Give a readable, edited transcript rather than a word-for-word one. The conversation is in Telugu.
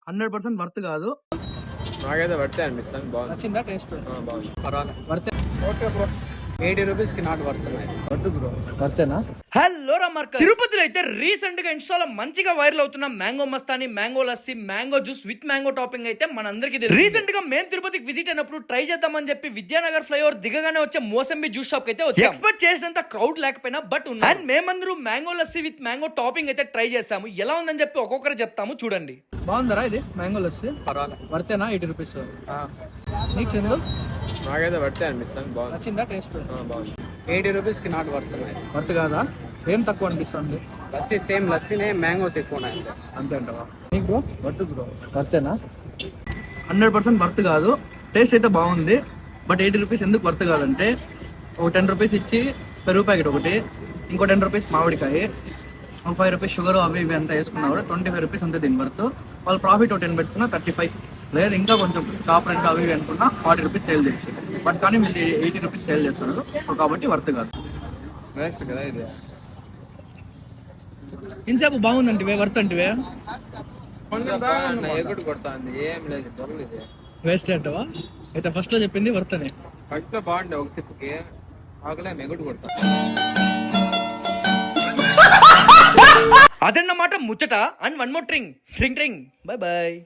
100% వర్త్ కాదు. నాకైతే పడితే అనిపిస్తుంది. బాగుంది. నచ్చిందా టేస్ట్? బాగుంది. పర్వాలేదు. వర్త్. Okay bro. 80 రూపీస్కి నాట్ వర్తున్నాయి. Worth bro. వర్తేనా? హలో రమర్క, తిరుపతిలో అయితే రీసెంట్ గా ఇన్స్టాలో మంచిగా వైరల్ అవుతున్న mango mastani, mango lassi, mango juice with mango topping అయితే మనందరికీ తెలుసు. రీసెంట్ గా మేము తిరుపతికి విజిట్ అయినప్పుడు ట్రై చేద్దామని చెప్పి విద్యానగర్ ఫ్లైఓవర్ దిగగానే వచ్చే మోసంబి జ్యూస్ షాప్ అయితే వచ్చి ఎక్స్పెక్ట్ చేసినంత క్రౌడ్ లేకపోయినా బట్ ఉంది. అండ్ మేమందరూ mango lassi with mango topping అయితే ట్రై చేసాము. ఎలా ఉందని చెప్పి ఒక్కొక్కరు చెప్తాము చూడండి. బాగుందరా ఇది మ్యాంగో లస్సీ? పర్వాలేదు. వర్తేనా? 80 రూపీస్. నీకు చందు నాకైతే పడితే అనిపిస్తుంది. బాగుంది. నచ్చిందా టేస్ట్? బాగుంది. 80 రూపీస్కి నాట్ వర్తున్నాయి. వర్త్ కాదా? ఏం తక్కువ అనిపిస్తుంది? లస్సీ సేమ్ లస్సీనే, మ్యాంగోస్ ఎక్కువ ఉన్నాయి. అంతే అంటావా? నీకు బ్రో? Worth bro. వర్తేనా? 100% వర్త్ కాదు. టేస్ట్ అయితే బాగుంది. బట్ 80 రూపీస్ ఎందుకు వర్త్ కాదంటే, ఒక 10 రూపీస్ ఇచ్చి పెరుగు ప్యాకెట్ ఒకటి, ఇంకో 10 రూపీస్ మామిడికాయ, ఒక 5 రూపీస్ షుగర్ అవి ఇవి అంతా వేసుకున్నా కూడా 25 రూపీస్ అంతే దీని వర్త్. వాళ్ళు ప్రాఫిట్ ఒక 10 పెట్టుకున్నా 35, లేదు ఇంకా కొంచెం షాప్ రెంట్ అవి ఇవి అనుకున్నా 40 రూపీస్ సేల్ చేయొచ్చు. బట్ కానీ వీళ్ళు 80 రూపీస్ సేల్ చేస్తున్నారు. సో కాబట్టి వర్త్ కాదు. వేస్ట్ కదా ఇది. ఇంతసేపు బాగుందంటివే, వర్త్ అంటివే, ఎగుడు కొడుతుంది. ఏం లేదు దొంగ ఇది. వేస్ట్ అంటవా? అయితే ఫస్ట్ లో చెప్పింది వర్త్ అని. ఫస్ట్ లో బాగుండే ఒక సిప్కి, ఆకలే ఎగుడు కొడతా. అదన్నమాట ముచ్చట. And one more drink. Bye bye.